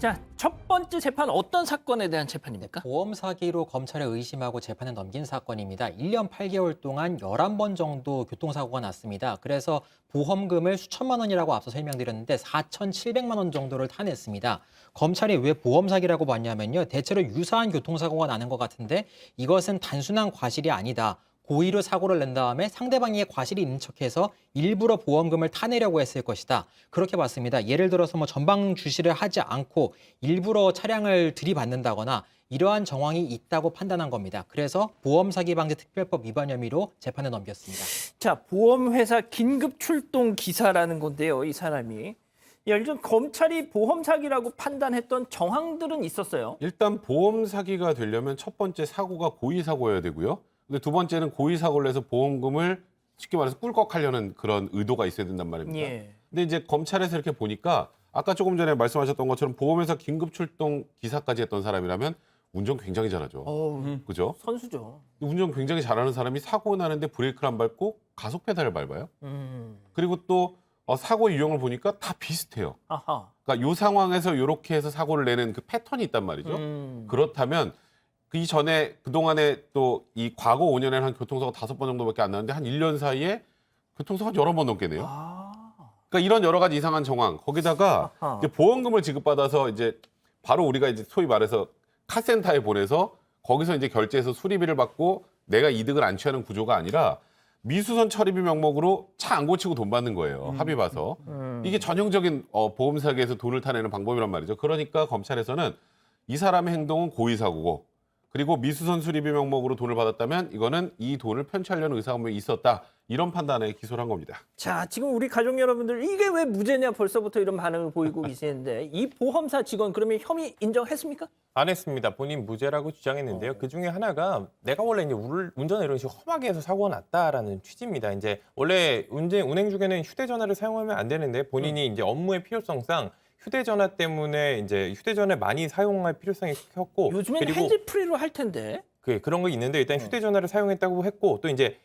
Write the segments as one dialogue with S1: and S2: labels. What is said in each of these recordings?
S1: 자, 첫 번째 재판 어떤 사건에 대한 재판입니까?
S2: 보험 사기로 검찰에 의심하고 재판에 넘긴 사건입니다. 1년 8개월 동안 11번 정도 교통사고가 났습니다. 그래서 보험금을 수천만 원이라고 앞서 설명드렸는데 4,700만 원 정도를 타냈습니다. 검찰이 왜 보험 사기라고 봤냐면요. 대체로 유사한 교통사고가 나는 것 같은데 이것은 단순한 과실이 아니다. 고의로 사고를 낸 다음에 상대방에게 과실이 있는 척해서 일부러 보험금을 타내려고 했을 것이다. 그렇게 봤습니다. 예를 들어서 전방 주시를 하지 않고 일부러 차량을 들이받는다거나 이러한 정황이 있다고 판단한 겁니다. 그래서 보험사기방지특별법 위반 혐의로 재판에 넘겼습니다.
S1: 자, 보험회사 긴급 출동 기사라는 건데요, 이 사람이. 요즘 검찰이 보험 사기라고 판단했던 정황들은 있었어요.
S3: 일단 보험 사기가 되려면 첫 번째 사고가 고의 사고여야 되고요. 근데 두 번째는 고의 사고를 해서 보험금을 쉽게 말해서 꿀꺽하려는 그런 의도가 있어야 된단 말입니다.
S1: 예.
S3: 근데 이제 검찰에서 이렇게 보니까 아까 조금 전에 말씀하셨던 것처럼 보험회사 긴급 출동 기사까지 했던 사람이라면 운전 굉장히 잘하죠. 그죠?
S1: 선수죠.
S3: 운전 굉장히 잘하는 사람이 사고 나는데 브레이크를 안 밟고 가속 페달을 밟아요.
S1: 음.
S3: 그리고 또 사고 유형을 보니까 다 비슷해요.
S1: 아하.
S3: 그러니까 이 상황에서 이렇게 해서 사고를 내는 그 패턴이 있단 말이죠. 그렇다면 그 이전에 그동안에 또 이 과거 5년에 한 교통사고 5번 정도밖에 안 나는데 한 1년 사이에 교통사고 여러 번 넘게 내요. 그러니까 이런 여러 가지 이상한 정황. 거기다가
S1: 아하.
S3: 이제 보험금을 지급받아서 이제 바로 우리가 이제 소위 말해서 카센터에 보내서 거기서 이제 결제해서 수리비를 받고 내가 이득을 안 취하는 구조가 아니라 미수선 처리비 명목으로 차 안 고치고 돈 받는 거예요. 합의 봐서. 이게 전형적인 보험 사기에서 돈을 타내는 방법이란 말이죠. 그러니까 검찰에서는 이 사람의 행동은 고의 사고고 그리고 미수선 수리비 명목으로 돈을 받았다면 이거는 이 돈을 편취하려는 의사가 있었다. 이런 판단에 기소를 한 겁니다.
S1: 자, 지금 우리 가족 여러분들 이게 왜 무죄냐 벌써부터 이런 반응을 보이고 계시는데 이 보험사 직원 그러면 혐의 인정했습니까?
S4: 안 했습니다. 본인 무죄라고 주장했는데요. 그 중에 하나가 내가 원래 이제 운전을 이런 식으로 험하게 해서 사고가 났다라는 취지입니다. 이제 원래 운행 중에는 휴대전화를 사용하면 안 되는데 본인이 이제 업무의 필요성상 휴대전화 때문에 이제 휴대전화 많이 사용할 필요성이 컸고
S1: 요즘엔
S4: 그리고
S1: 핸즈프리로 할 텐데.
S4: 그런 거 있는데 일단 휴대전화를 사용했다고 했고 또 이제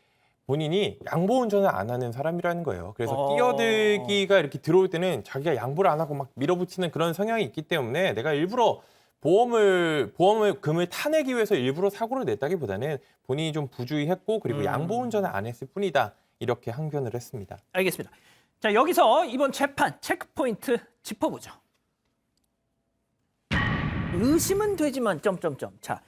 S4: 본인이 양보 운전을 안 하는 사람이라는 거예요. 그래서 끼어들기가 이렇게 들어올 때는 자기가 양보를 안 하고 막 밀어붙이는 그런 성향이 있기 때문에 내가 일부러 보험금을 타내기 위해서 일부러 사고를 냈다기보다는 본인이 좀 부주의했고 그리고 양보 운전을 안 했을 뿐이다. 이렇게 항변을 했습니다.
S1: 알겠습니다. 자, 여기서 이번 재판 체크포인트 짚어보죠. 의심은 되지만 점점점. 자,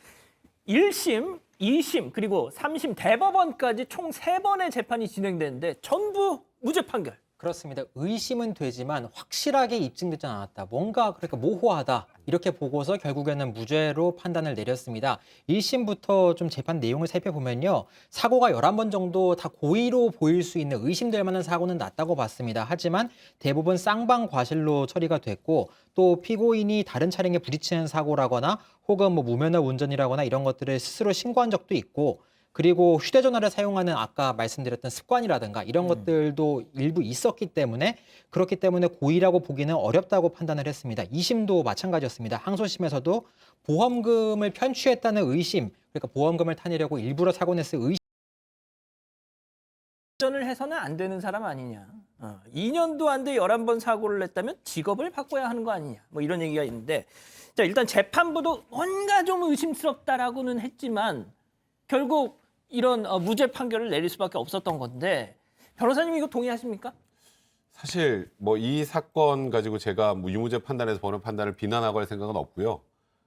S1: 1심, 2심, 그리고 3심 대법원까지 총 3번의 재판이 진행되는데 전부 무죄 판결.
S2: 그렇습니다. 의심은 되지만 확실하게 입증되지 않았다. 뭔가 그러니까 모호하다. 이렇게 보고서 결국에는 무죄로 판단을 내렸습니다. 1심부터 좀 재판 내용을 살펴보면요. 사고가 11번 정도 다 고의로 보일 수 있는 의심될 만한 사고는 났다고 봤습니다. 하지만 대부분 쌍방 과실로 처리가 됐고 또 피고인이 다른 차량에 부딪히는 사고라거나 혹은 무면허 운전이라거나 이런 것들을 스스로 신고한 적도 있고 그리고 휴대전화를 사용하는 아까 말씀드렸던 습관이라든가 이런 것들도 일부 있었기 때문에 그렇기 때문에 고의라고 보기는 어렵다고 판단을 했습니다. 2심도 마찬가지였습니다. 항소심에서도 보험금을 편취했다는 의심, 그러니까 보험금을 타내려고 일부러 사고 냈을 의심.
S1: 운전을 해서는 안 되는 사람 아니냐. 2년도 안 돼 11번 사고를 냈다면 직업을 바꿔야 하는 거 아니냐. 뭐 이런 얘기가 있는데 자, 일단 재판부도 뭔가 좀 의심스럽다라고는 했지만 결국 이런 무죄 판결을 내릴 수밖에 없었던 건데 변호사님 이거 동의하십니까?
S3: 사실 이 사건 가지고 제가 유무죄 판단에서 법원 판단을 비난하고 할 생각은 없고요.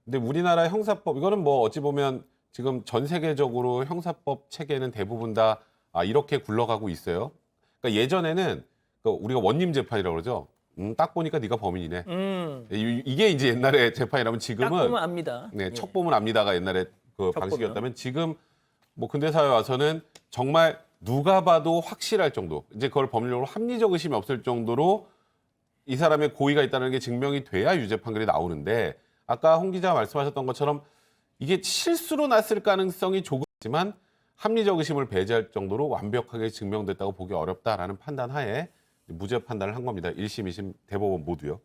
S3: 근데 우리나라 형사법 이거는 어찌 보면 지금 전 세계적으로 형사법 체계는 대부분 다 이렇게 굴러가고 있어요. 그러니까 예전에는 우리가 원님 재판이라고 그러죠. 딱 보니까 네가 범인이네. 이게 이제 옛날에 재판이라면
S1: 딱
S3: 지금은
S1: 보면 압니다.
S3: 네, 척 보면 압니다가 옛날에 그
S1: 척
S3: 방식이었다면 지금 근대 사회 와서는 정말 누가 봐도 확실할 정도, 이제 그걸 법률적으로 합리적 의심이 없을 정도로 이 사람의 고의가 있다는 게 증명이 돼야 유죄 판결이 나오는데 아까 홍 기자가 말씀하셨던 것처럼 이게 실수로 났을 가능성이 조금 있지만 합리적 의심을 배제할 정도로 완벽하게 증명됐다고 보기 어렵다라는 판단 하에 무죄 판단을 한 겁니다. 1심, 2심 대법원 모두요.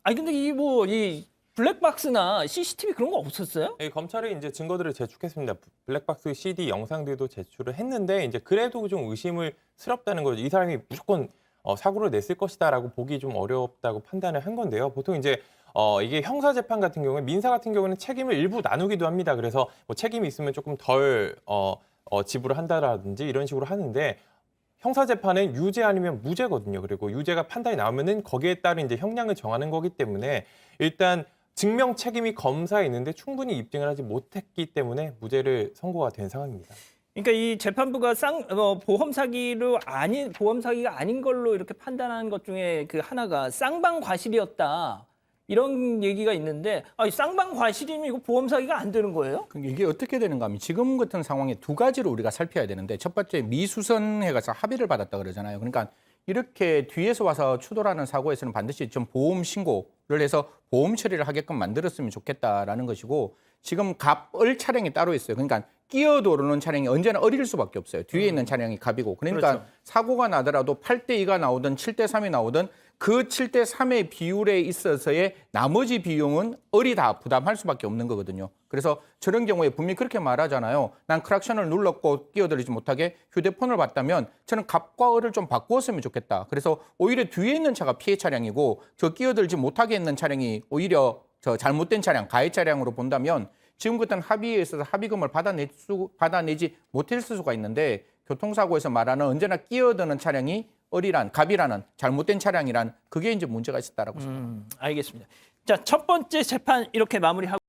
S1: 아니 근데 이 블랙박스나 CCTV 그런 거 없었어요?
S4: 검찰이 이제 증거들을 제출했습니다. 블랙박스 CD 영상들도 제출을 했는데 이제 그래도 좀 의심을 스럽다는 거죠. 이 사람이 무조건 사고를 냈을 것이다라고 보기 좀 어렵다고 판단을 한 건데요. 보통 이제 이게 형사 재판 같은 경우에 민사 같은 경우는 책임을 일부 나누기도 합니다. 그래서 뭐 책임이 있으면 조금 덜 지불을 한다라든지 이런 식으로 하는데 형사 재판은 유죄 아니면 무죄거든요. 그리고 유죄가 판단이 나오면은 거기에 따른 이제 형량을 정하는 거기 때문에 일단 증명 책임이 검사에 있는데 충분히 입증을 하지 못했기 때문에 무죄를 선고가 된 상황입니다.
S1: 그러니까 이 재판부가 보험 사기가 아닌 걸로 이렇게 판단한 것 중에 그 하나가 쌍방 과실이었다. 이런 얘기가 있는데 쌍방 과실이면 이거 보험 사기가 안 되는 거예요?
S5: 그러니까 이게 어떻게 되는가 하면 지금 같은 상황에 두 가지로 우리가 살펴야 되는데 첫 번째 미수선해 가서 합의를 받았다 그러잖아요. 그러니까 이렇게 뒤에서 와서 추돌하는 사고에서는 반드시 좀 보험 신고를 해서 보험 처리를 하게끔 만들었으면 좋겠다라는 것이고 지금 갑을 차량이 따로 있어요. 그러니까 끼어도르는 차량이 언제나 어릴 수밖에 없어요. 뒤에 있는 차량이 갑이고. 그러니까
S1: 그렇죠.
S5: 사고가 나더라도 8대2가 나오든 7대3이 나오든 그 7대3의 비율에 있어서의 나머지 비용은 을이 다 부담할 수밖에 없는 거거든요. 그래서 저런 경우에 분명히 그렇게 말하잖아요. 난 크락션을 눌렀고 끼어들지 못하게 휴대폰을 봤다면 저는 갑과 을을 좀 바꾸었으면 좋겠다. 그래서 오히려 뒤에 있는 차가 피해 차량이고 저 끼어들지 못하게 있는 차량이 오히려 저 잘못된 차량, 가해 차량으로 본다면 지금 같은 합의에 있어서 합의금을 받아내지 못했을 수가 있는데 교통사고에서 말하는 언제나 끼어드는 차량이 갑이라는 잘못된 차량이란 그게 이제 문제가 있었다라고 생각합니다.
S1: 알겠습니다. 자, 첫 번째 재판 이렇게 마무리하고